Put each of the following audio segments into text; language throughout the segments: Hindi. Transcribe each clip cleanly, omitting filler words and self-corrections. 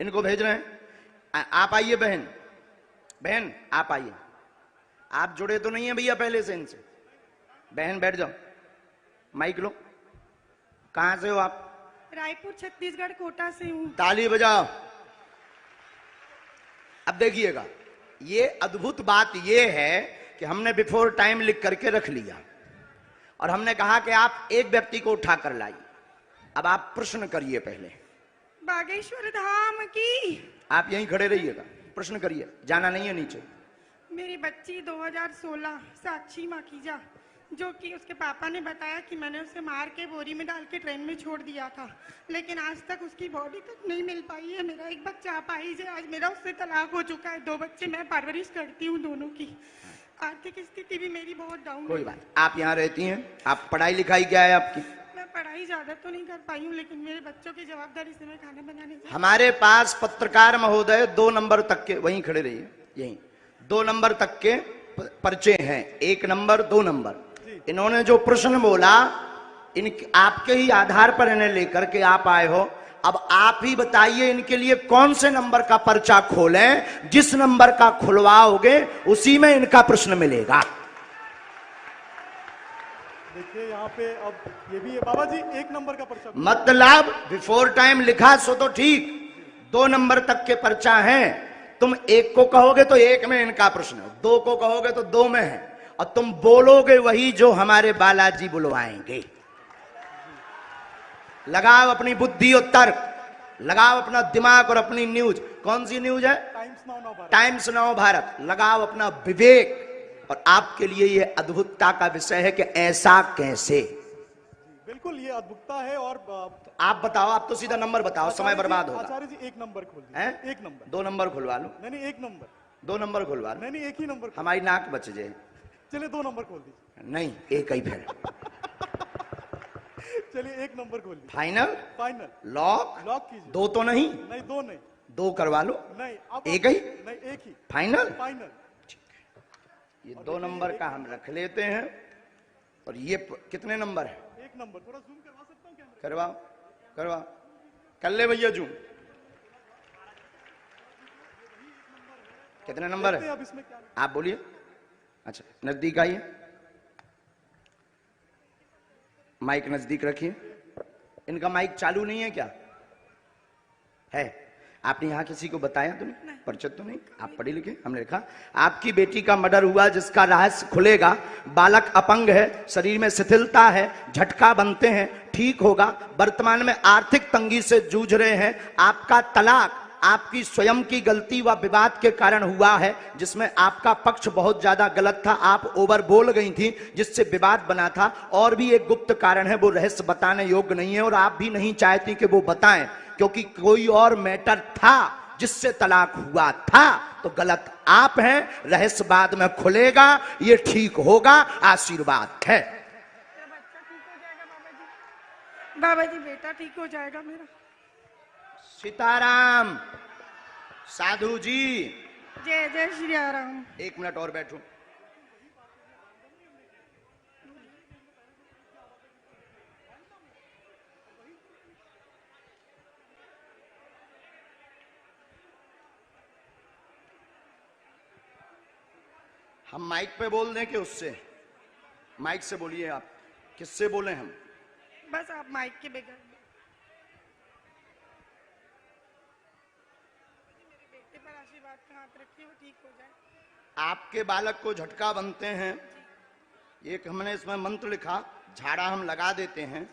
इनको भेज रहे हैं। आप आइए बहन, बहन आप आइए। आप जुड़े तो नहीं है भैया पहले से इनसे? बहन बैठ जाओ, माइक लो। कहां से हो आप? रायपुर छत्तीसगढ़ कोटा से हूँ। ताली बजाओ। अब देखिएगा, ये अद्भुत बात ये है कि हमने बिफोर टाइम लिख करके रख लिया और हमने कहा कि आप एक व्यक्ति को उठा कर लाइए। अब आप प्रश्न करिए पहले। बागेश्वर धाम की। आप यहीं खड़े रहिएगा, प्रश्न करिए, जाना नहीं है नीचे। मेरी बच्ची 2016 साक्षी माखीजा, जो कि उसके पापा ने बताया कि मैंने उसे मार के बोरी में डाल के ट्रेन में छोड़ दिया था, लेकिन आज तक उसकी बॉडी तक नहीं मिल पाई है। मेरा एक बच्चा अपाहिज है। आज मेरा उससे तलाक हो चुका है। 2 बच्चे मैं परवरिश करती हूँ दोनों की। आर्थिक स्थिति भी मेरी बहुत डाउन है। कोई बात, आप यहाँ रहती हैं, आप पढ़ाई लिखाई क्या है आपकी? मैं पढ़ाई ज्यादा तो नहीं कर पाई हूँ, लेकिन मेरे बच्चों की जवाबदारी से मैं खाना बनाने हमारे पास पत्रकार महोदय 2 नंबर तक के, वहीं खड़े रहिए, यहीं 2 नंबर तक के पर्चे हैं, 1 नंबर 2 नंबर। इन्होंने जो प्रश्न बोला, इन आपके ही आधार पर इन्हें लेकर के आप आए हो। अब आप ही बताइए इनके लिए कौन से नंबर का पर्चा खोलें? जिस नंबर का खुलवाओगे उसी में इनका प्रश्न मिलेगा। देखिए यहाँ पे अब ये भी है बाबा जी, 1 नंबर का पर्चा। मतलब बिफोर टाइम लिखा सो तो ठीक, 2 नंबर तक के पर्चा हैं। तुम 1 को कहोगे तो 1 में इनका प्रश्न, 2 को कहोगे तो 2 में है, और तुम बोलोगे वही जो हमारे बालाजी बुलवाएंगे। लगाओ अपनी बुद्धि और तर्क, लगाओ अपना दिमाग और अपनी न्यूज। कौन सी न्यूज है? Times now Bharat. लगाओ अपना विवेक। और आपके लिए यह अद्भुतता का विषय है कि ऐसा कैसे। बिल्कुल ये अद्भुतता है। और आप बताओ, आप तो सीधा नंबर बताओ, समय बर्बाद होगा। आचार्य जी 1 नंबर खोल दीजिए। 1 नंबर। 2 नंबर खुलवा लो। नहीं 1 नंबर। 2 नंबर खुलवा लो। नहीं 1 ही नंबर। हमारी नाक बच जाए। चलिए 2 नंबर खोल दीजिए। नहीं, 1 ही फिर। चलिए 1 नंबर खोल दीजिए। फाइनल? फाइनल। लॉक? लॉक कीजिए। 2 तो नहीं? नहीं 2 नहीं। 2 करवा लो। नहीं 1 ही? नहीं 1 ही। फाइनल? फाइनल। ये 2 नंबर का हम रख लेते हैं। और ये कितने नंबर है? 1 नंबर। थोड़ा जूम करवा सकता हूँ कैमरा? करवाओ, करवाओ, कर ले भैया जूम। कितने नंबर है? अब इसमें क्या आप बोलिए। अच्छा, नजदीक आइए, माइक नजदीक रखिए। इनका माइक चालू नहीं है क्या? है? आपने यहां किसी को बताया तो नहीं? परिचित तो नहीं? आप पढ़े लिखे? हमने लिखा आपकी बेटी का मर्डर हुआ, जिसका रहस्य खुलेगा। बालक अपंग है, शरीर में शिथिलता है, झटका बनते हैं, ठीक होगा। वर्तमान में आर्थिक तंगी से जूझ रहे हैं। आपका तलाक आपकी स्वयं की गलती व विवाद के कारण हुआ है, जिसमें आपका पक्ष बहुत ज्यादा गलत था। आप ओवर बोल गई थी, जिससे विवाद बना था। और भी एक गुप्त कारण है, वो रहस्य बताने योग्य नहीं है, और आप भी नहीं चाहती कि वो बताएं, क्योंकि कोई और मैटर था जिससे तलाक हुआ था। तो गलत आप हैं। रहस्य बाद में खुलेगा, ये ठीक होगा। आशीर्वाद है। बाबा जी बेटा ठीक हो जाएगा मेरा। सीताराम। साधु जी। जय जय श्री राम। 1 मिनट और बैठो। हम माइक पे बोल दें कि उससे? माइक से बोलिए। आप किससे बोले? हम बस आप माइक के बगैर। मेरे बेटे पर आशीर्वाद का हाथ रखिए, वो ठीक हो जाए। आपके बालक को झटका बनते हैं, एक हमने इसमें मंत्र लिखा, झाड़ा हम लगा देते हैं।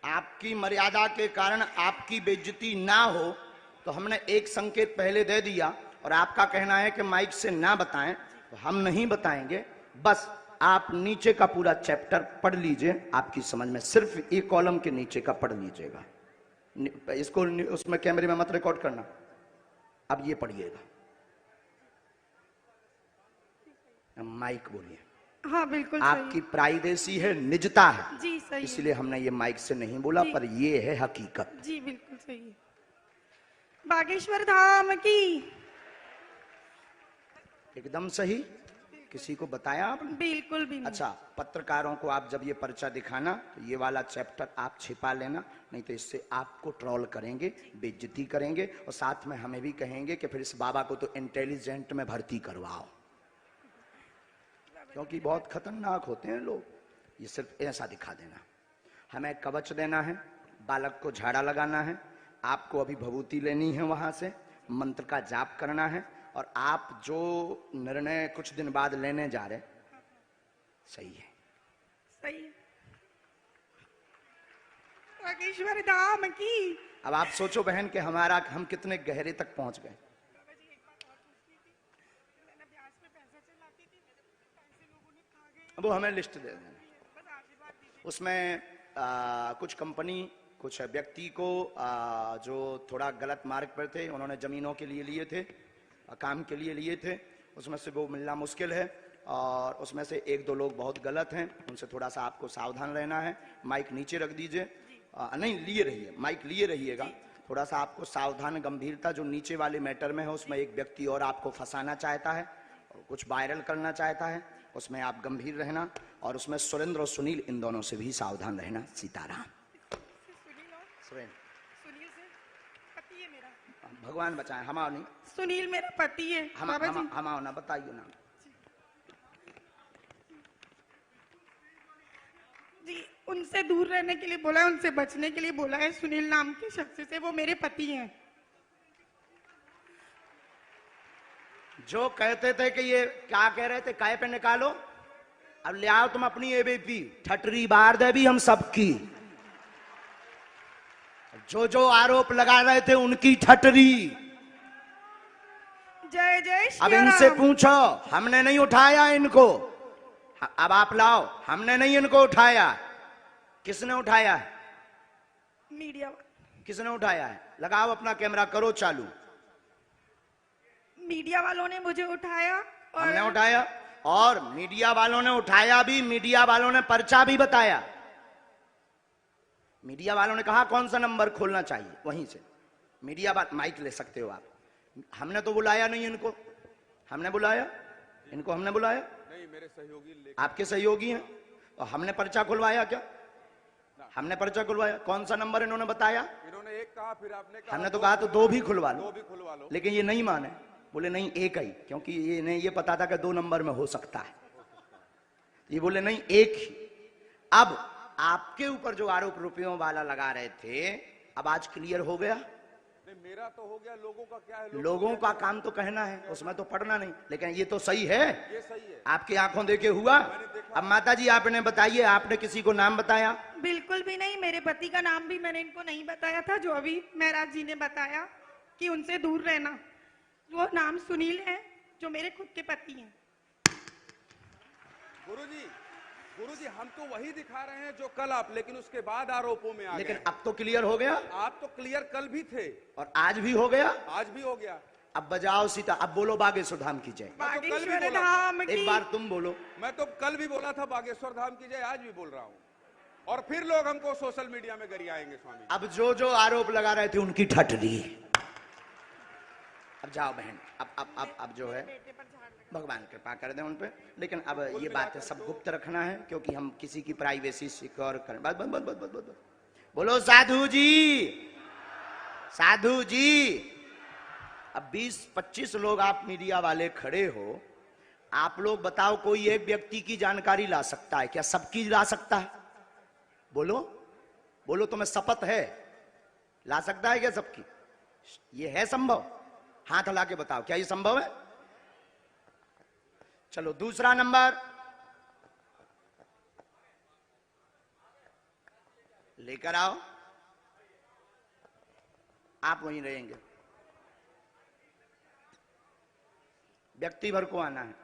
आपकी मर्यादा के कारण आपकी बेइज्जती ना हो, तो हमने एक संकेत पहले दे दिया। और आपका कहना है कि माइक से ना बताएं, तो हम नहीं बताएंगे। बस आप नीचे का पूरा चैप्टर पढ़ लीजिए, आपकी समझ में। सिर्फ एक कॉलम के नीचे का पढ़ लीजिएगा। इसको उसमें कैमरे में मत रिकॉर्ड करना। अब ये पढ़िएगा। माइक बोलिए। हाँ बिल्कुल आपकी प्राइवेसी है, निजता है जी, सही इसलिए हमने ये माइक से नहीं बोला, पर ये है हकीकत। जी बिल्कुल सही है। बागेश्वर धाम की। एकदम सही किसी को बताया आपने? बिल्कुल भी नहीं। अच्छा, पत्रकारों को आप जब ये पर्चा दिखाना तो ये वाला चैप्टर आप छिपा लेना, नहीं तो इससे आपको ट्रोल करेंगे, बेइज्जती करेंगे और साथ में हमें भी कहेंगे कि फिर इस बाबा को तो इंटेलिजेंट में भर्ती करवाओ, क्योंकि बहुत खतरनाक होते हैं लोग। ये सिर्फ ऐसा दिखा देना। हमें कवच देना है, बालक को झाड़ा लगाना है, आपको अभी भभूति लेनी है, वहां से मंत्र का जाप करना है, और आप जो निर्णय कुछ दिन बाद लेने जा रहे सही है। सही है। बागेश्वर धाम की। अब आप सोचो बहन कि हम कितने गहरे तक पहुंच गए। बाबा जी एक बात और पूछनी थी। मैंने अभ्यास में पैसा चलाती थी, मेरे पैसे लोगों ने खा गए। वो हमें लिस्ट दे देना। बस आशीर्वाद दीजिए। उसमें कुछ कंपनी, कुछ व्यक्ति को जो थोड़ा गलत मार्ग पर थे, उन्होंने जमीनों के लिए थे, काम के लिए थे, उसमें से वो मिलना मुश्किल है, और उसमें से एक दो लोग बहुत गलत हैं, उनसे थोड़ा सा आपको सावधान रहना है। माइक नीचे रख दीजिए, नहीं लिए रहिए, माइक लिए रहिएगा। थोड़ा सा आपको सावधान, गंभीरता, जो नीचे वाले मैटर में है उसमें एक व्यक्ति और आपको फंसाना चाहता है, कुछ वायरल करना चाहता है, उसमें आप गंभीर रहना, और उसमें सुरेंद्र और सुनील, इन दोनों से भी सावधान रहना। सीताराम। सुनील से पति है मेरा। भगवान बचाए, हमारा नहीं, सुनील मेरा पति है। बाबा जी हमारा ना बताइए ना जी, उनसे दूर रहने के लिए बोला है, उनसे बचने के लिए बोला है। सुनील नाम के शख्स से, वो मेरे पति हैं। जो कहते थे कि ये क्या कह रहे थे, काय पे निकालो, अब ले आओ तुम अपनी एबीपी, ठटरी बार दे भी हम सबकी। जो जो आरोप लगा रहे थे उनकी ठटरी। जय जय अब श्री इनसे राम। पूछो, हमने नहीं उठाया इनको, अब आप लाओ, हमने नहीं इनको उठाया। किसने उठाया है? मीडिया किसने उठाया है? लगाओ अपना कैमरा, करो चालू। मीडिया वालों ने मुझे उठाया और हमने उठाया, और मीडिया वालों ने उठाया भी, मीडिया वालों ने पर्चा भी बताया। मीडिया वालों ने कहा कौन सा नंबर खोलना चाहिए, वहीं से मीडिया बात, माइक ले सकते हो आप। हमने तो बुलाया नहीं इनको, हमने बुलाया इनको, हमने बुलाया नहीं, मेरे सहयोगी आपके सहयोगी हैं, और हमने पर्चा खुलवाया क्या? हमने पर्चा खुलवाया। कौन सा नंबर इन्होंने बताया? इन्होंने एक कहा, फिर आपने कहा, हमने तो कहा तो दो भी खुलवा दो लो, भी खुलवा लो। लेकिन ये नहीं माने, बोले नहीं एक ही, क्योंकि ये नहीं, ये पता था कि 2 नंबर में हो सकता है, ये बोले नहीं एक ही। अब आपके ऊपर जो आरोप रुपयों वाला लगा रहे थे, अब आज क्लियर हो गया। नहीं, मेरा तो हो गया, लोगों का क्या है? लोगों का काम तो कहना है, उसमें तो पढ़ना नहीं, लेकिन ये तो सही है, ये सही है। आपकी आंखों देखे हुआ। अब माता जी आपने बताइए, आपने किसी को नाम बताया? बिल्कुल भी नहीं, मेरे पति का नाम भी मैंने इनको नहीं बताया था, जो अभी महाराज जी ने बताया कि उनसे दूर रहना। वो नाम सुनील है, जो मेरे खुद के पति हैं। गुरुजी, हम तो वही दिखा रहे हैं जो कल आप, लेकिन उसके बाद आरोपों में आ लेकिन गए। अब तो क्लियर हो गया, आप तो क्लियर कल भी थे और आज भी हो गया, आज भी हो गया। अब बजाओ सीता, अब बोलो बागेश्वर धाम की जय। बागेश्वर धाम की। एक बार तुम बोलो। मैं तो कल भी बोला था बागेश्वर धाम की जय, आज भी बोल रहा हूँ, और फिर लोग हमको सोशल मीडिया में गरियाएंगे स्वामी। अब जो जो आरोप लगा रहे थे उनकी ठटरी। अब जाओ बहन, अब जो है भगवान कृपा कर दे उन पे, लेकिन अब ये बात सब गुप्त रखना है, क्योंकि हम किसी की प्राइवेसी सिक्योर करें। बस बस बस बस बस, बोलो साधु जी, साधु जी। अब 20-25 लोग आप मीडिया वाले खड़े हो, आप लोग बताओ, कोई एक व्यक्ति की जानकारी ला सकता है क्या? सबकी ला सकता है? बोलो बोलो, तुम्हें शपथ है, ला सकता है क्या सबकी? ये है संभव? हाथ हिला के बताओ, क्या ये संभव है? चलो दूसरा नंबर लेकर आओ, आप वहीं रहेंगे, व्यक्ति भर को आना है।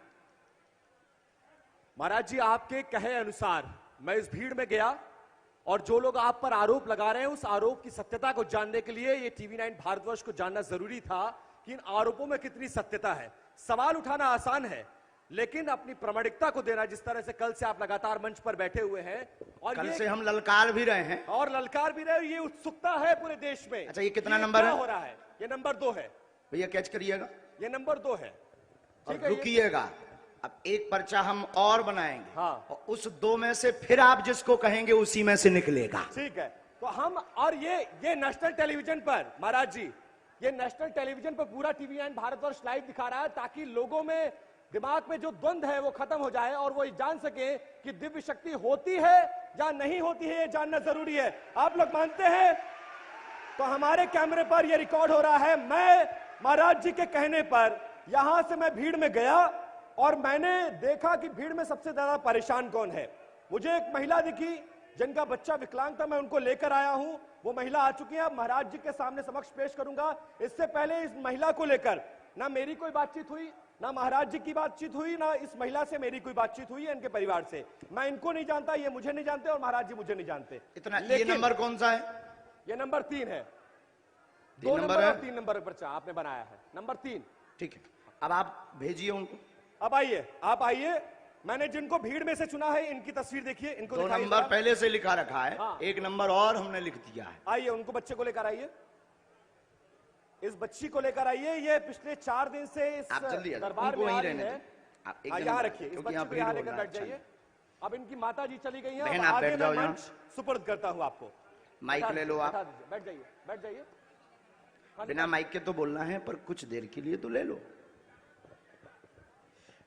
महाराज जी, आपके कहे अनुसार मैं इस भीड़ में गया, और जो लोग आप पर आरोप लगा रहे हैं, उस आरोप की सत्यता को जानने के लिए ये TV9 भारतवर्ष को जानना जरूरी था कि इन आरोपों में कितनी सत्यता है। सवाल उठाना आसान है, लेकिन अपनी प्रामाणिकता को देना, जिस तरह से कल से आप लगातार मंच पर बैठे हुए हैं, और कल से हम ललकार भी रहे हैं, और ललकार भी रहे, ये उत्सुकता है पूरे देश में। अच्छा, ये कितना नंबर है? हो रहा है, ये नंबर 2 है भैया, कैच करिएगा, ये नंबर 2 है। और ठीक है, रुकिएगा, अब एक पर्चा हम और बनाएंगे, हाँ। और उस 2 में से फिर आप जिसको कहेंगे उसी में से निकलेगा। ठीक है, तो हम और ये नेशनल टेलीविजन पर महाराज जी, ये नेशनल टेलीविजन पर पूरा टीवी9 भारतवर्ष लाइव दिखा रहा है, ताकि लोगों में दिमाग में जो द्वंद है वो खत्म हो जाए और वो जान सके कि दिव्य शक्ति होती है या नहीं होती है, ये जानना जरूरी है। आप लोग मानते हैं? तो हमारे कैमरे पर ये रिकॉर्ड हो रहा है। मैं महाराज जी के कहने पर यहां से मैं भीड़ में गया और मैंने देखा कि भीड़ में सबसे ज्यादा परेशान कौन है। मुझे एक महिला दिखी जिनका बच्चा विकलांग था, मैं उनको लेकर आया हूं। वो महिला आ चुकी है, अब महाराज जी के सामने समक्ष पेश करूंगा। इससे पहले इस महिला को लेकर ना मेरी कोई बातचीत हुई, ना महाराज जी की बातचीत हुई, ना इस महिला से मेरी कोई बातचीत हुई है, इनके परिवार से। मैं इनको नहीं जानता, ये मुझे नहीं जानते और महाराज जी मुझे नहीं जानते। इतना ये नंबर कौन सा है? ये नंबर 3 है। 2 नंबर है, 3 नंबर पर्चा आपने बनाया है, नंबर 3। ठीक है, अब आप भेजिए उनको। अब आइए, आप आइए। मैंने जिनको भीड़ में से चुना है इनकी तस्वीर देखिए, इनको 2 दिखाइए नंबर जरा। पहले से लिखा रखा है, हाँ। 1 नंबर और हमने लिख दिया है। आइए, उनको बच्चे को लेकर आइए, इस बच्ची को लेकर आइए। ये पिछले 4 दिन से इस आप जल्दी आ जाओ, दरबार उनको में आ वहीं रही रहने है। दो। आप एक यहाँ रखिए, इस क्योंकि बच्ची यहाँ को भीड़ यहाँ हो लेकर रहा है, बैठ जाइए। अच्छा। अब इनकी माता जी चली गई हैं, बहन, अब आप आगे बैठ जाओ मैं यहाँ। मंच सुपुर्द करता हूँ आपको। माइक ले लो आप। बैठा दीजिए, बैठ जाइए, बैठ जाइए। बिना माइक के तो बोलना है, पर कुछ देर के लिए तो ले लो।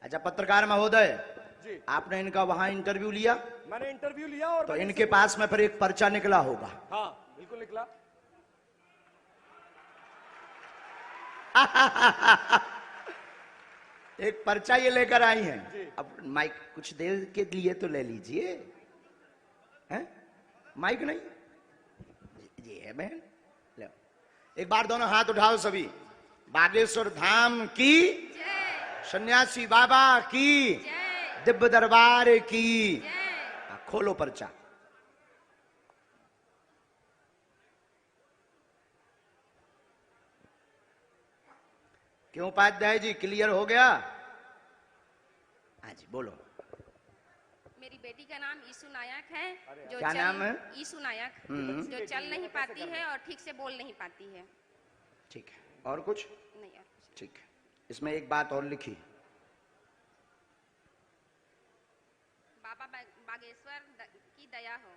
अच्छा पत्रकार महोदय जी, आपने इनका वहां इंटरव्यू लिया, मैंने इंटरव्यू लिया और तो मैंने इनके पास में फिर एक पर्चा निकला होगा। हाँ बिल्कुल निकला। एक पर्चा ये लेकर आई जी। हैं। अब माइक कुछ देर के लिए तो ले लीजिए, हैं? माइक नहीं ये है बहन, ले एक बार दोनों हाथ उठाओ सभी। बागेश्वर धाम की, सन्यासी बाबा की, दिव्य दरबार की। खोलो पर्चा। क्यों उपाध्याय जी, क्लियर हो गया? हाँ जी बोलो। मेरी बेटी का नाम ईशु नायक है, जो क्या नाम है? ईशु नायक, जो चल नहीं पाती है और ठीक से बोल नहीं पाती है। ठीक है, और कुछ? नहीं और कुछ। ठीक है, इसमें एक बात और लिखी, बाबा बागेश्वर की दया हो।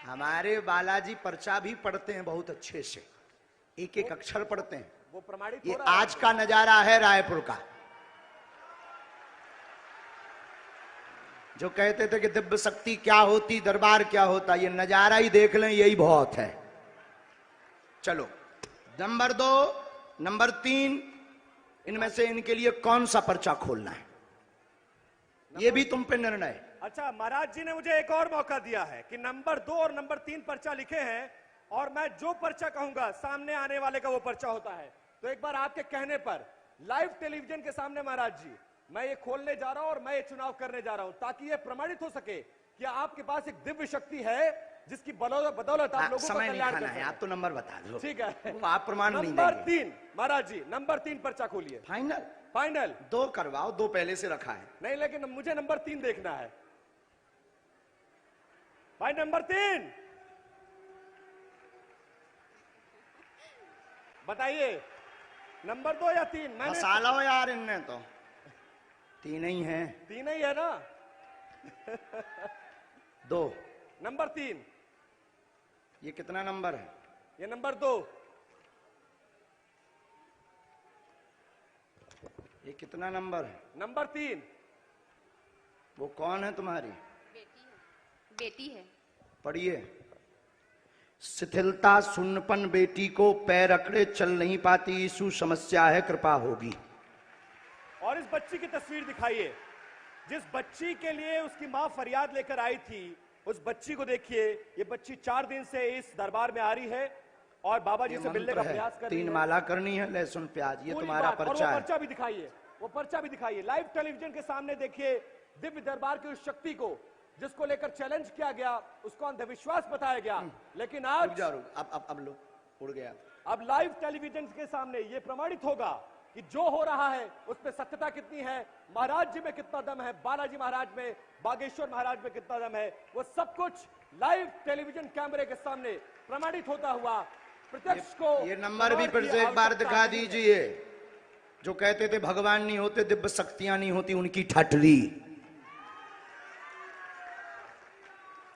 हमारे बालाजी पर्चा भी पढ़ते हैं बहुत अच्छे से, एक एक अक्षर पढ़ते हैं। वो प्रमाणित ये हो रहा है। आज का नजारा है रायपुर का। जो कहते थे कि दिव्य शक्ति क्या होती, दरबार क्या होता, ये नजारा ही देख लें, यही बहुत है। चलो नंबर 2, नंबर 3, इनमें से इनके लिए कौन सा पर्चा खोलना है, ये भी तुम पे निर्णय है। अच्छा, महाराज जी ने मुझे एक और मौका दिया है कि नंबर 2 और नंबर 3 पर्चा लिखे हैं, और मैं जो पर्चा कहूंगा सामने आने वाले का वो पर्चा होता है। तो एक बार आपके कहने पर लाइव टेलीविजन के सामने महाराज जी, मैं ये खोलने जा रहा हूं और मैं ये चुनाव करने जा रहा हूं, ताकि ये प्रमाणित हो सके कि आपके पास एक दिव्य शक्ति है जिसकी बदौलत आप लोगों का समय नहीं कल्याण खाना कर है, सकें। आप तो नंबर बता दो। ठीक है, वो आप प्रमाण नहीं नंबर देंगे। 3 महाराज जी, नंबर 3 पर्चा खोलिए। फाइनल फाइनल 2 करवाओ, 2 पहले से रखा है। नहीं, लेकिन मुझे नंबर 3 देखना है भाई। नंबर 3 बताइए, नंबर 2 या 3? मैंने फंसा लो यार, इनने तो 3 ही है। 3 ही है ना। 2, नंबर 3, ये कितना नंबर है? ये नंबर 2, ये कितना नंबर है? नंबर 3। वो कौन है तुम्हारी? बेटी है, बेटी है। पढ़िए। शिथिलता सुन्नपन बेटी को पैर अकड़े चल नहीं पाती, यीशु समस्या है कृपा होगी। और इस बच्ची की तस्वीर दिखाइए, जिस बच्ची के लिए उसकी मां फरियाद लेकर आई थी, उस बच्ची को देखिए। ये बच्ची 4 दिन से इस दरबार में आ रही है और बाबा जी ये से मिलने मंत्र का है, प्रयास कर रही 3 है। माला करनी है, लहसुन प्याज, ये पूरी तुम्हारा बात। और पर्चा वो है। पर्चा भी दिखाइए, वो पर्चा भी दिखाइए। लाइव टेलीविजन के सामने देखिए दिव्य दरबार की उस शक्ति को जिसको लेकर चैलेंज किया गया, उसको अंधविश्वास बताया गया, लेकिन रुक आज जा, रुक, अब लो, उड़ गया। अब लाइव टेलीविजन के सामने ये प्रमाणित होगा कि जो हो रहा है उसमें सत्यता कितनी है, महाराज जी में कितना दम है, बालाजी महाराज में, बागेश्वर महाराज में कितना दम है। वो सब कुछ लाइव टेलीविजन कैमरे के सामने प्रमाणित होता हुआ प्रत्यक्ष को ये नंबर भी फिर की से एक बार आवश्यकता दिखा नहीं है। दीजिए। जो कहते थे भगवान नहीं होते, दिव्य शक्तियां नहीं होती, उनकी ठटरी।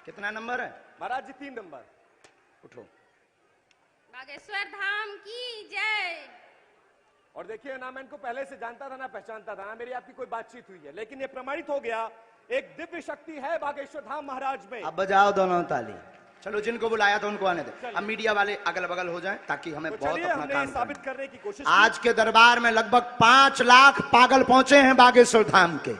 कितना नंबर है महाराज जी 3 नंबर। उठो। बागेश्वर धाम की जय। और देखिए ना, मैं इनको पहले से जानता था ना पहचानता था ना मेरी आपकी कोई बातचीत हुई है, लेकिन ये प्रमाणित हो गया एक दिव्य शक्ति है बागेश्वर धाम महाराज में। अब बजाओ दोनों ताली। चलो, जिनको बुलाया था उनको आने दे। अब मीडिया वाले अगल बगल हो जाएं ताकि हमें तो बहुत चलिए, अपना हमने काम साबित करना है। करने की कोशिश आज के दरबार में लगभग 5 लाख पागल पहुंचे हैं बागेश्वर धाम के।